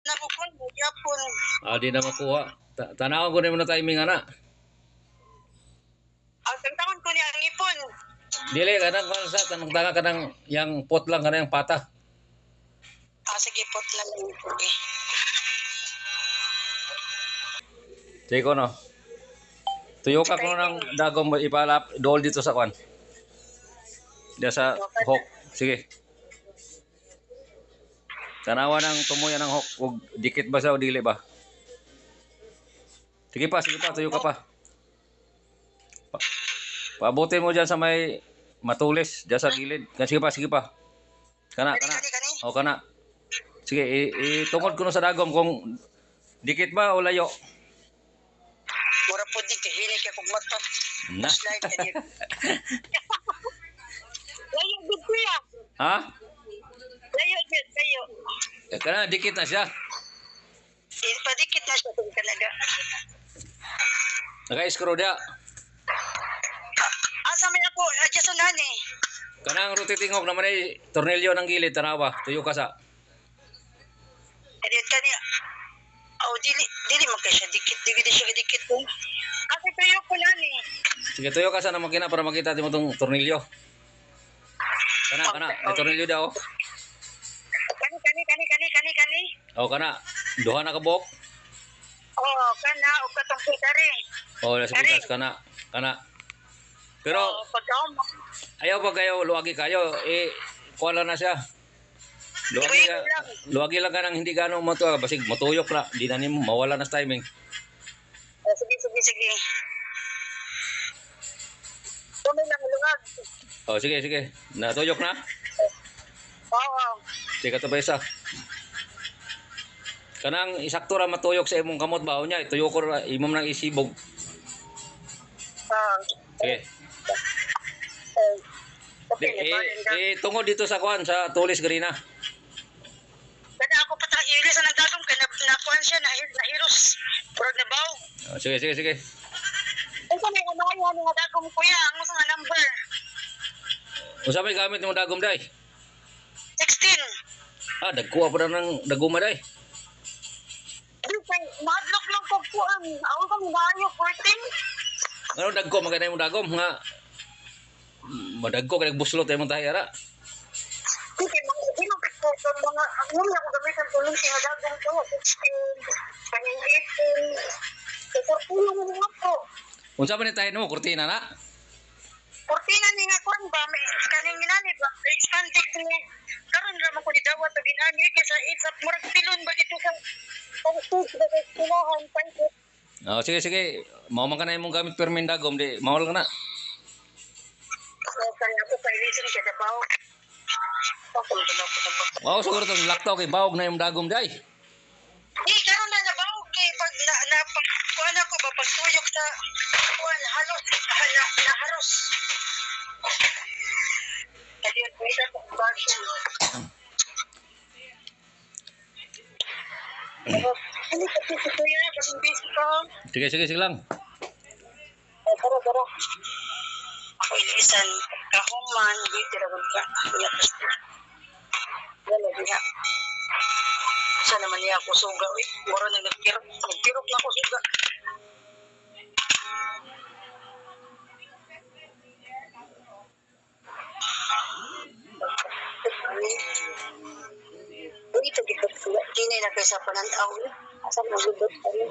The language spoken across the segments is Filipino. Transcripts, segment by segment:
nabukon mo yapon. Di na makuha. Tanaw ko na timing ana. Ang tantawan ko niya ang ipon. Dili kanang kon sa tanong tanga kanang yang pot lang kanang yang pata. Sige pot lang yung ipon. Sige ko no. Tuyo ka ko ng dagom ipalap dool dito sa kwan. Diya sa hook. Sige. Tanawa ng tumuya ng hook. Ug dikit ba sa o dili ba? Sige pa, tuyo ka pa. Pabutin mo dyan sa may matulis, dyan sa gilid. Sige pa. Kana. O, kana. Sige, itungod ko no sa dagom kung dikit ba o layo. Mura po di, kahinig ka kung mata. Na. Layo gud kuya. Ha? Layo. Kana, dikit na siya. Padikit na siya kung talaga. Naka-screw dia. Asa may ako, adyasonan eh. Kanang rotating hook naman ay tornilyo ng gilid, tanawa. Tuyo ka sa. Edit ka niya. Dili man kay siya dikit. Dili siya dikit po. Kasi tuyo ko lang eh. Sige, tuyo ka sa na makina para makita mo itong tornilyo. Kana. May tornilyo daw. Kani. O, kana. Duha na kabok. Oo, kana. O katong pitari. O, nasipitas, kana. Pero, Pagkaon mo. ayaw pa kayo, luwagi kayo. Kuwala na siya. Luwagi lang ka nang hindi gano'ng matuwa. Basig, matuyok na. Di na mo, mawala na sa timing. Sige. Tuloy lang luwag. O, sige. Natuyok na? Oo. Sige ka ba isa? Kanang isakto ra matuyok sa imong kamot ba? O niya, ituyo ko ra, imong nang isibog. Sige. Okay. Tungod dito sa kuan, sa tulis ganina. Kada ako patang ilis ang dagom ka nakuan siya nahiros. Purag na baw. O, sige. Ito may kamayan nga dagom kuya, ang sa number. Unsa may gamit mo dagom day? 16. Dagkuha pa na ng daguma day. Madlock lang ko kuan. Ako kang maayo 14. Ano dagko magana mo dagom nga madagko kay buslot ay mo tayo ara. Sige, mga ako ako gamitan tulong sa dagom ko 16. Kaning 18. Ito pulo mo nga po. Unsa man ni tayo mo kurtina na? Kurtina ni nga kuan ba may kaning ginani ba? Expanded ni karon ra man ko ni dawat og ginani kaysa isa murag pilon ba dito sa Sige. Mau man ka na imong gamit permin dagom di mawal ka na. Wow, siguro itong laktaw kay bawog na yung dagom day. Karon na bawog kay pag kuan ako ba pagtuyok sa kuan halos haros. Kasi may sa version. Ano kasi kuya kasi busy ko. Sige lang. Tara. Ako ilisan kahuman dito ra ka. Wala diha. Sa naman niya ako suga. Mura na nagtirok na ako suga. Ito dito. Dinay na kayo sa panantaw. Asa mo gudot tayo.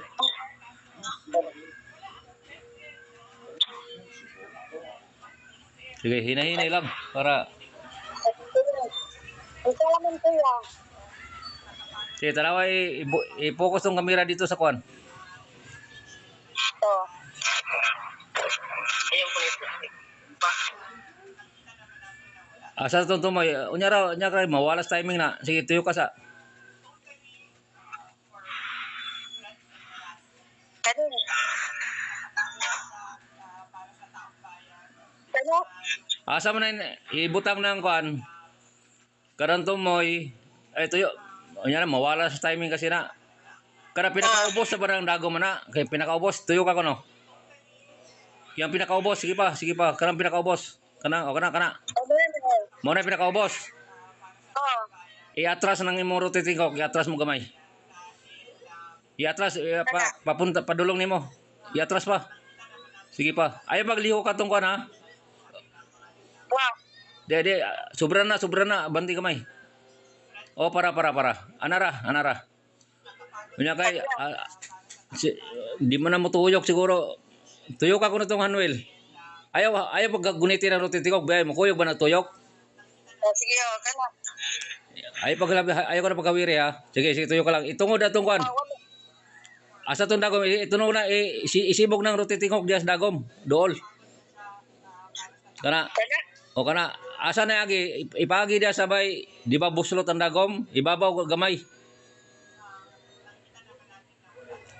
Sige, hinay lang para Salamat kuya. sige, tanawa i-focus tong kamera dito sa kuan. Ito. Ayun po ito. Asa tong tumoy, unya kay mawalas timing na. Sige, tuyo ka sa. Ano? Asa man na ibutang ng kuan. Karon tumoy, ay tuyo. Unya na mawala sa timing kasi na. Kada pinakaubos sa barang dago man na. Kay pinakaubos, tuyo ka kuno. Yang pinakaubos, sige pa. Kanang pinakaubos. Kana. Mo na pinakaubos. Oo. I-atras nang imong rotating hook, i-atras mo gamay. Iatras, papunta, padulong nimo. Iatras pa. Sige pa. Ayaw magliho ka tong kuan ha. Wow. De, sobra na, banti kamay. Oh, para. Anara. Kunya kay, di mo na mo tuyok siguro. Tuyok ako na tong Hanuel. Ayaw pag gunitin ang rotitikok, bayay mo, kuyog ba na tuyok? Sige, kana. Ayaw ko na pagkawiri ha. Sige, tuyok ka lang. Itungod na tong kuan. Asa tong dagom, itunog na, isibog ng rotitikok diya sa dagom. Dool. Kana, Kana. o kana, asa na agi, ipagi diya sabay, di ba buslot ang dagom, ibabaw gamay.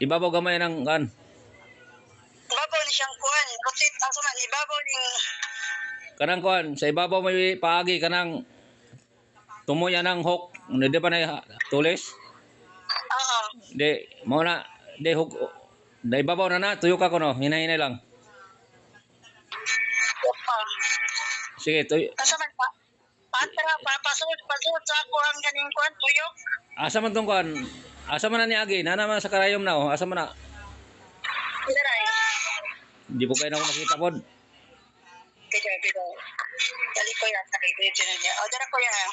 Ibabaw gamay ng kan. Ibabaw ni siyang kuan. Rotit ang suman ibabaw ning Kanang kuan, sa ibabaw may paagi kanang tumuya ng hok, di pa na tulis. oo. Di, mo na, di huk, di ibabaw na tuyok ako no, hinahinay lang. Opa. Sige, Asa man pa? Patra pasunod sa ako ang ganing kuan tuyok. asa man tong kuan, asa man na ni Agi, na naman sa karayom na oh, asa man na. Diray. Di po kayo na ako nakita pod. Bido. Dali ko yan sa kay dito na niya. O dara ko yan.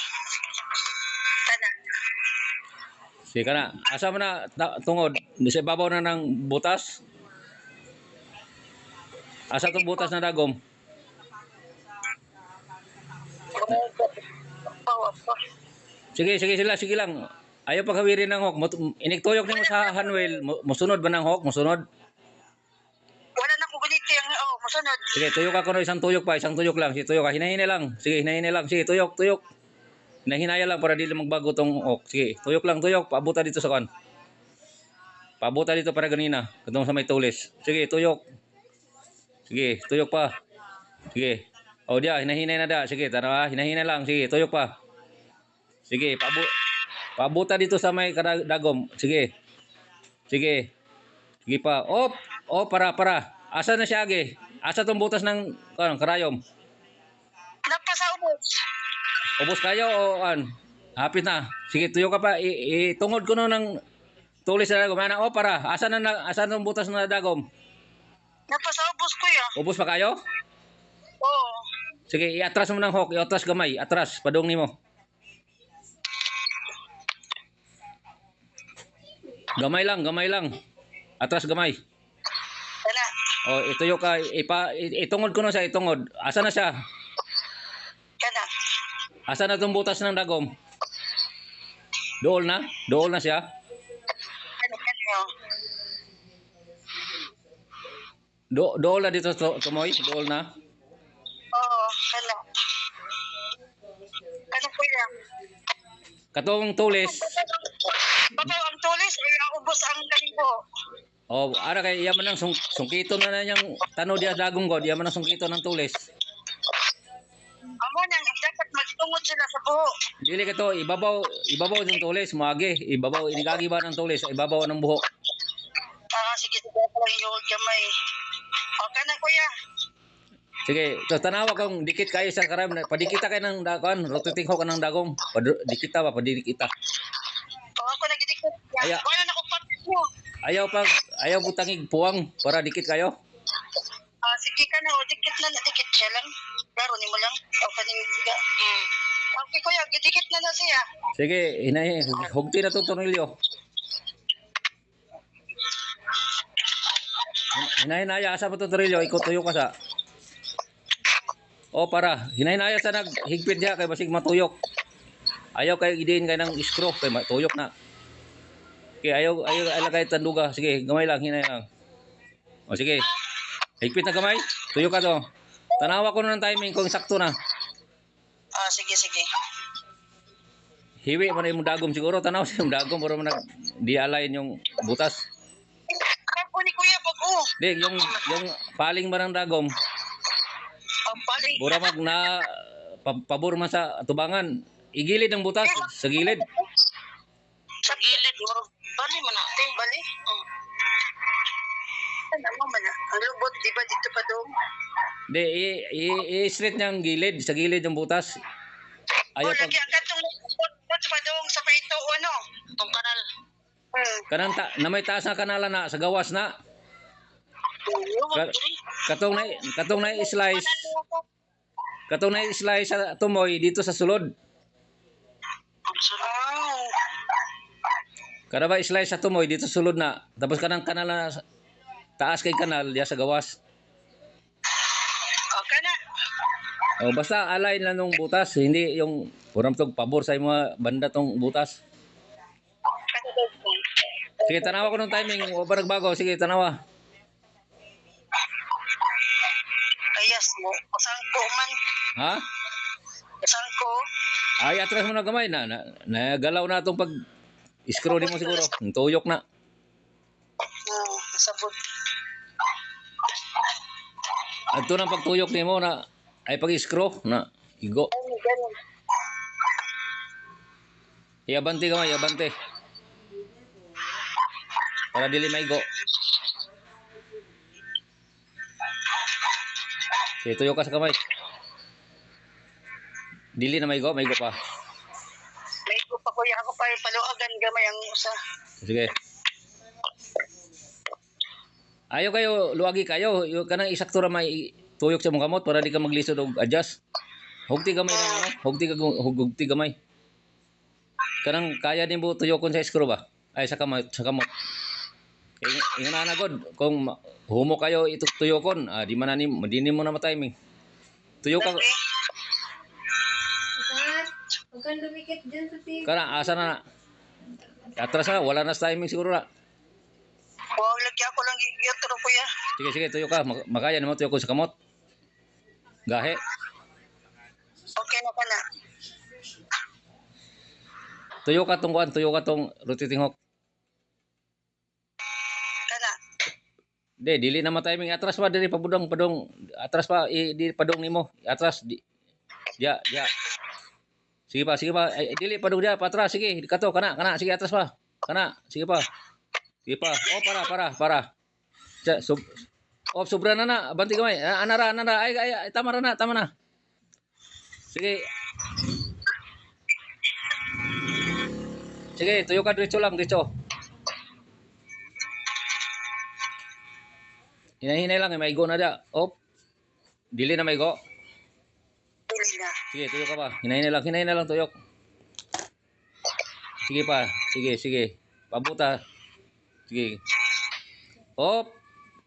Kana. Sige ka na, asa man na tungod, di sa ibabaw na ng butas. Asa tong butas na dagom. Opo. Sige lang. Ayaw paghawirin ng hok. Iniktuyok nimo sa Hanuel, musunod ba ng hok? Musunod? Wala na ko ganito yung masunod. Sige, tuyok ako no, isang tuyok lang. Sige, tuyok ka, hinahinay lang. Sige, hinahinay lang. Sige, tuyok. Hinahinaya lang para di lang magbago tong hok. Sige, tuyok lang. Paabuta dito sa kan. Paabuta dito para ganina. Katong sa may tulis. Sige, tuyok. Sige, tuyok pa. Sige. O diya, hinahinay na da. Sige, tara, hinahinay lang. Sige, tuyok pa. Sige, paabuta dito sa may dagom. Sige. Sige pa. Para. Asa na siya agi? Asa tong butas ng karayom? Napasa ubos. Ubos kayo o an? Hapit na. Sige, tuyo ka pa. Itungod ko no ng tulis na dagom. Para. Asa tong butas na dagom? Napasa ubos ko ya. Ubos pa kayo? Oo. Sige, iatras mo ng hok. Iatras gamay. Atras. Padung nimo. Gamay lang. Atras gamay. Kana. O, ituyo ka. Itungod ko no siya. Itungod. Asa na siya? Kana. Asa na tong butas ng dagom? Dool na siya? Kana. Dool na dito tumoy? Dool na? Oo. Kana. Ano ko yan? Katong tulis. Babaw ang tulis ay ang ubos ang kalibo. O, ara kay iya man ang sungkito na niyang tano diya dagom god. Iya man ang sungkito ng tulis. Amo nang dapat magtungod sila sa buho. Dili ka to, ibabaw yung tulis. Muagi. Ibabaw, inigagi ba ng tulis? Ibabaw ng buhok. Sige, ako lang yung gamay. O, kana kuya. Sige, so tanawa kung dikit kayo sa karam, padikita kayo ng dagon, rotating ko ka ng dagom. Dikita ba, padikita. O, ako nagdikit. Aya. Wala na ko patis mo. Ayaw butangig puwang para dikit kayo. Sige ka na, o dikit na dikit siya lang. Laro ni mo lang. O, kaning iga. Okay kuya, dikit na siya. Sige, hugti na itong tornilyo. Hinahinaya, asa pa itong tornilyo, ikutuyo ka sa. O para, hinahinaya sa naghigpit diya kay basig matuyok. Ayaw kayo idiin kayo ng screw kay matuyok na. Okay, ayaw kay tanduga. Sige, gamay lang, hinay lang. O sige. Higpit na gamay. Tuyok ka to. Tanawa ko na ng timing kung sakto na. Sige. Hiwi man yung dagom siguro. Tanaw sa yung dagom para man di-align yung butas. Ako ni kuya pag Di, yung paling man ng dagom. Paling. Bura mag na pabor man sa tubangan. Igilid ang butas sa gilid. Sa gilid. Bali man natin. Bali. Ano man na. Ang lubot, di ba dito pa doon? Di, i-straight niya ang gilid. Sa gilid yung butas. Ayaw pag... Lagi agad itong lubot pa doon sa paito, ano? Itong kanal. Kanang na may taas na kanala na sa gawas na. Ka- katong na slice. Katong na slice sa tumoy dito sa sulod. Kada ba slice sa tumoy dito sa sulod na. Tapos kanang kanal na taas kay kanal diya sa gawas. Okay na. O basta align lang ng butas, hindi yung puram tog pabor sa mga banda tong butas. Sige, tanawa ko ng timing. O ba nagbago? Sige, tanawa. Ayas mo. Pasangko man. Ha? Pasangko. Ay, atras mo na gamay. Nagalaw na itong pag screw mo siguro. Tuyok na. Sabot. At ito ng pagtuyok ni mo na ay pag-screw na igo. Ganun. Iabante gamay, iabante. Para dili maigo. Sige, tuyok ka sa kamay. Dili na maigo pa. May ko pa kuya ako pa paluagan gamay ang usa. Sige. Ayo kayo, luagi kayo. Yung kanang isakto ra may tuyok sa mong kamot para di ka maglisod og adjust. Hugti gamay na ano? Hugti gamay. Kanang kaya din mo tuyokon sa screw ba? Ay sa kamot, sa kamot. Ingon na god kung humo kayo ito tuyokon, di man ni mo na ma-timing. Tuyok ka. Huwag kang lumikit dyan sa TV. Kana asa na? Atras na, wala na sa timing siguro na. Huwag lagi ako lang gigiyotro kuya. Sige, tuyok ka. Makaya naman tuyok ko sa kamot. Gahe. Okay na ka na. Tuyok ka tong rotating hook. Kana. Dili na ma-timing. Atras pa, dili padong. Atras pa, di padong nimo. Atras, ya. Sige pa. Ay, dili padong dia, patras. Sige, kato, kana. Sige, atras pa. Kana, sige pa. Oh, para. Sobra na. Banti gamay. Anara. Ay, tama na. Sige. Sige, tuyo ka diretso lang. Hinay lang, maigo na dia. Dili na maigo. Dili na. Sige, tuyok ka pa. Hinay na lang tuyok. Sige pa. Sige. Pabuta. Sige.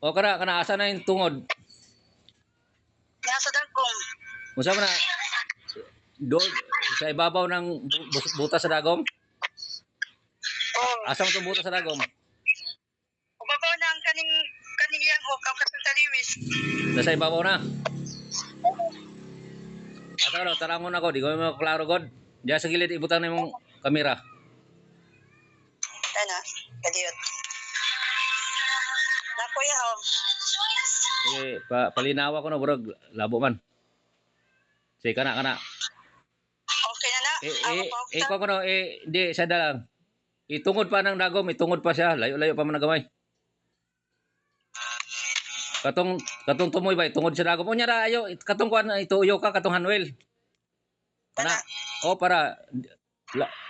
Kana asa na yung tungod. Nasa dagom. Musa na do sa ibabaw ng butas sa dagom. Asa mo itong butas sa dagom? Ubabaw na ang kaning yang hook ang kasing taliwis. Nasa ibabaw na. Asa ka tarangon ako. Di ko mo klaro god. Diya sa gilid ibutang na yung kamera. Ana, kadiyot. Na kuya Sige, palinawa ko na burag labo man. Sige, kana. Okay na na. Ikaw ko no, di sa dalang. Itungod pa ng dagom, itungod pa siya. Layo-layo pa man nagamay. Katong tumoy ba, itungod sa dagom. Unya ra, ayo, katong kuan, ituyo ka, katong Hanuel. Kana, para,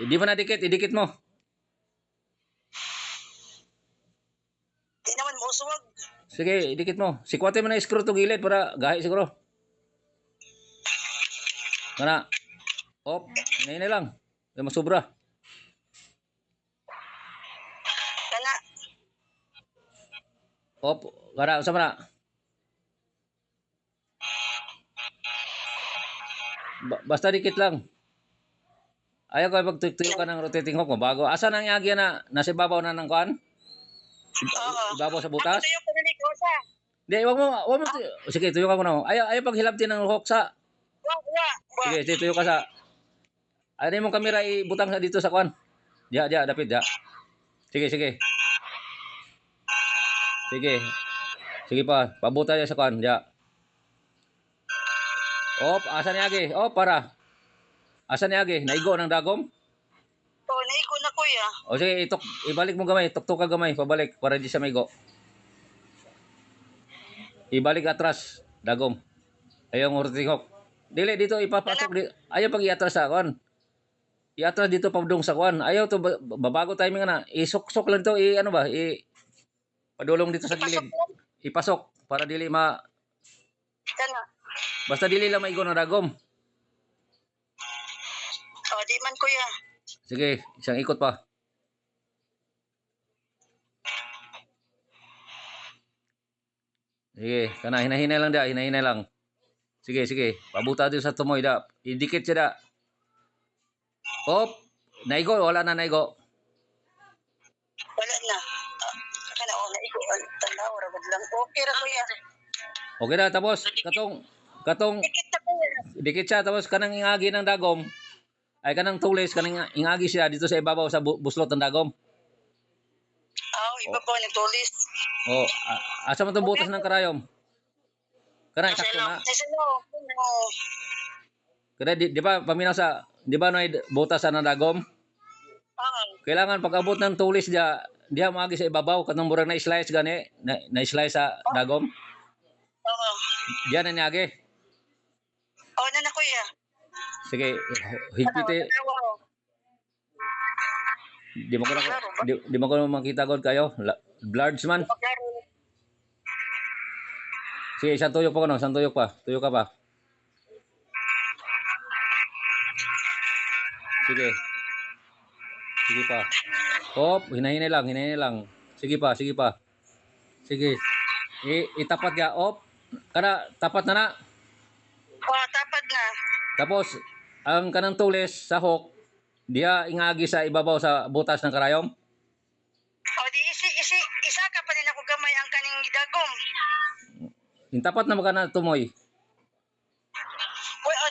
di mo na idikit mo. Di naman mo suwag. Sige, idikit mo. Sikwate mo na screw to gilid para gahi siguro. Kana, hinay lang. Di masubra. Kana. Kana, usap na. Basta dikit lang. Ayaw ko pagtuyo ka ng rotating hook mo. Bago. Asa nang yagya na nasa ibabaw na ng kuan? Ibabaw sa butas? Tuyo ko na ko sa. Di, wag mo. Sige, tuyo ka muna. Ayaw paghilabtin ng hook sa. Wa. Sige, tuyo ka sa. Ano mong kamera ibutang sa dito sa kuan? Diya, dapit. Sige. Sige pa, pabuta niya sa kuan. Diya. Asa ni agi? Para. Asa ni agi? Naigo ng dagom? Naigo na kuya. Sige, ibalik mo gamay. Tuktok ka gamay. Pabalik para di siya maigo. Ibalik atras. Dagom. Ayaw ng rotating hook. Dili, dito ipapasok. Ayaw pag iatras sa kuan. iatras dito pabdong sa kuan. Ayaw to babago timing na. Isok-sok lang to, ano ba? Padulong dito sa Ipasok gilid. mo. Ipasok para dili ma Kana. basta dili lang maigo ng dagom. Di man kuya. Sige, isang ikot pa. Sige, kana hinahinay lang da, hinahinay lang. Sige, sige. Pabuta din sa tumoy da. Idikit siya da. Op, naigo, wala na naigo. Wala na. Kana na iko tanaw ra gud lang. Okay ra kuya. Okay na, tapos katong Dikit na kuya. dikit siya tapos kanang ingagi ng dagom. Ay kanang tulis kanang ingagi siya dito sa ibabaw sa buslot ng dagom. Iba po nagtulis. Oh, asa man tong butas ng karayom? Kana sakto na. Sino? Kada di ba paminaw sa di ba noy butas sa dagom? Kailangan pag-abot ng tulis diha maagi sa ibabaw kanang murag na slice gani, na slice sa dagom. Diyan na niagi. Na kuya. Sige, higpiti. Di mo ko makita god kayo. Large man. Sige, isang tuyok pa kono, isang tuyok pa. Tuyok ka pa. Sige. Sige pa. Hop, hinahinay lang, hinahinay lang. Sige pa, sige pa. Sige. Itapat ya, op. Kana tapat na na. Tapat na. Tapos ang kanang tulis sa hook, diya ingagi sa ibabaw sa butas ng karayom. Di isa ka pa din ako gamay ang kaning gidagom. Tapat na magana tumoy.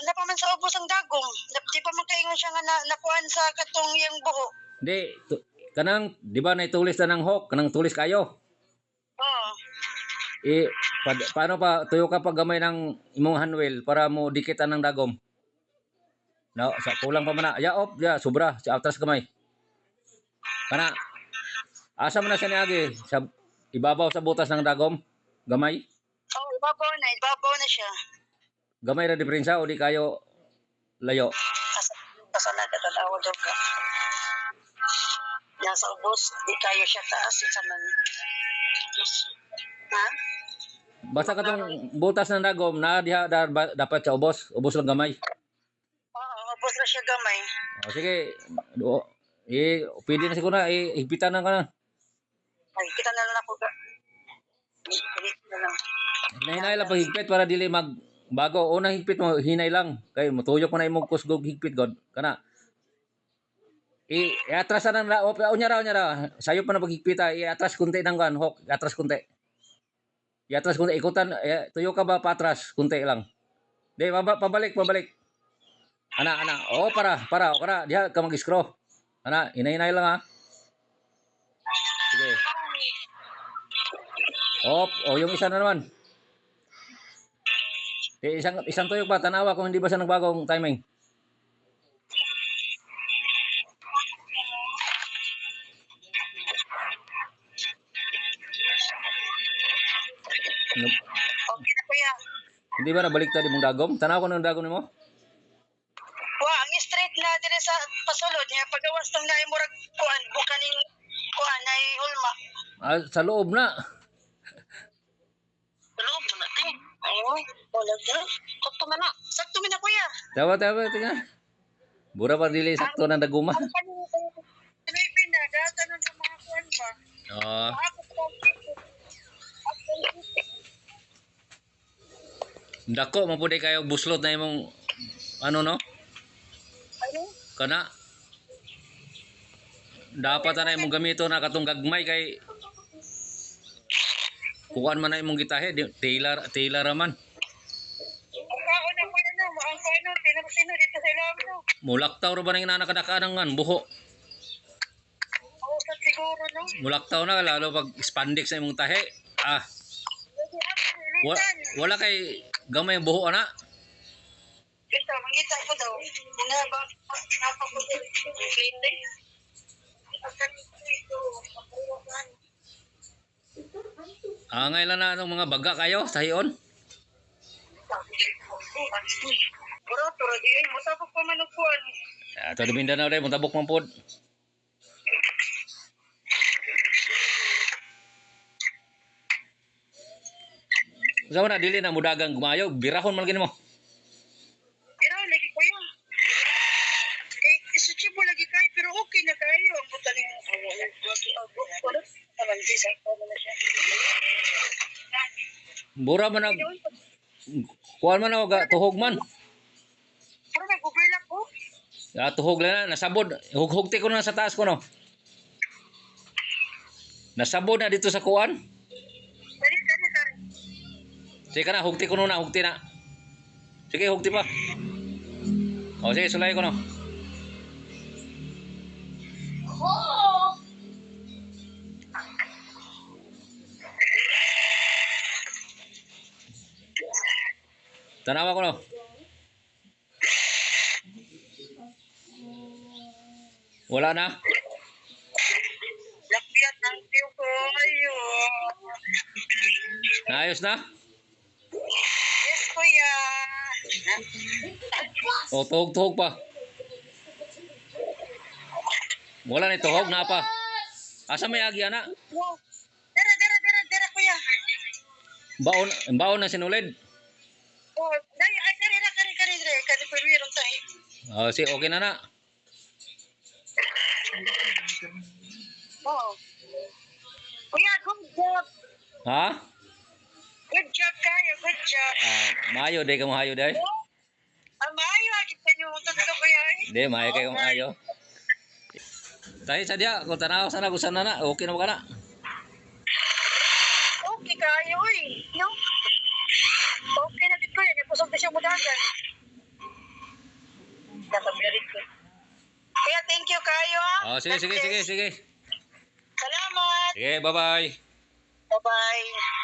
Na pa man sa ubos ang dagom. Di pa man kaingon siya nga nakuan sa katong iyang buho. Di, kanang, di ba na tulis na ng hook, kanang tulis kayo. Paano pa, tuyo ka pag gamay ng imong handwheel para mo dikitan ng dagom. No, sa kulang pa man na. Op, sobra, sa atras kamay. Kana, asa man na siya niagi, sa ibabaw sa butas ng dagom, gamay. Ibabaw na siya. Gamay ra diferensya o di kayo layo. Kasana ka tanawa daw ka. Nasa ubos, di kayo siya taas. Isa man. Ha? Basta katong butas ng dagom na diha dapat sa ubos lang gamay. Ubos na siya gamay. Sige. Pwede na siguro na higpitan na ka na. Ay, kita na lang ako ka. Na lang. Hinay lang pag higpit para dili bago unang higpit mo hinay lang kay motuyok mo na imong kusgog higpit god kana. Atras na unya ra sayo pa na paghigpit atras kunti nang kan hok atras kunti. Atras kunti ikutan tuyo ka ba patras kunti lang. Di pabalik. Ana. Para diha ka mag-screw. Ana, hinay lang ha. Sige. Yung isa na naman. Isang tuyok pa, tanawa kung hindi ba siya nagbagong timing. Okay na kuya. Hindi ba nabaliktad imong dagom? Tanaw ko ng dagom nimo? Ang straight na dire sa pasulod niya pagawas tong naay murag kuan bukaning kuan ay hulma. Sa loob na. Loob na ti. Wala na. Sakto man na kuya. Tawa, tingnan. Bura pa dili sakto ng daguma. May pinagata nun sa mga kuan ba? Dako mapuday kayo buslot na imong ano no? Kana dapat na imong gamito na katong gagmay kay kuan man na imong gitahe tailor man. Mulaktaw ra ba nang inanakadakanangan buho? Siguro no. Mulaktaw na lalo pag spandex sa imong tahe. Wala kay gamay ang buho ana. Ito, mangita ko daw. Ano ba? Clean day. Ngailan na anong mga baga kayo sa hiyon? Bro, turo di ay mo tapos pa manukuan. Ato di Mindanao day, muntabok man pod. Sa na dili na mudagang gumayo, birahon man gini mo. Pero lagi ko yun. Sa Chibo lagi kayo, pero okay na kayo. Ang puta niyo. Bura man na kuan man og tuhog man. Pero nag-overlap ko. Tuhog lang na, nasabod. Hughugti ko na sa taas ko no. Nasabod na dito sa kuan. Dali. Sige na, hugti ko na, hugti na. Sige, hugti pa. O sige, sulay ko no. Tanawa ko no. Wala na. Lakyat ang tiyo ko. Ayun. Naayos na. Yes, kuya. O, tuhog-tuhog pa. Wala na tuhog na pa. Asa may agya na? Wow. Dara, kuya. Baon na sinulid. Oh, dai, ay, kari, dre. Kari, pwede tayo. O, sige, okay na na. Oh. Kuya, good job. Ha? Good job kayo, good job. Maayo, day ka mahayo, day. Oh, ang maayo, kita nyo, talaga kuya. Hindi, maayo kayo maayo. Tayo sa diya, kung tanaw sana, kung sana na, okay na ba ka na? Okay kayo, no? Okay na dito yan, ipusog na siya mudagan. Nakabirit ko. Kuya, thank you kayo. O, sige. Salamat. Sige, bye-bye. Bye-bye.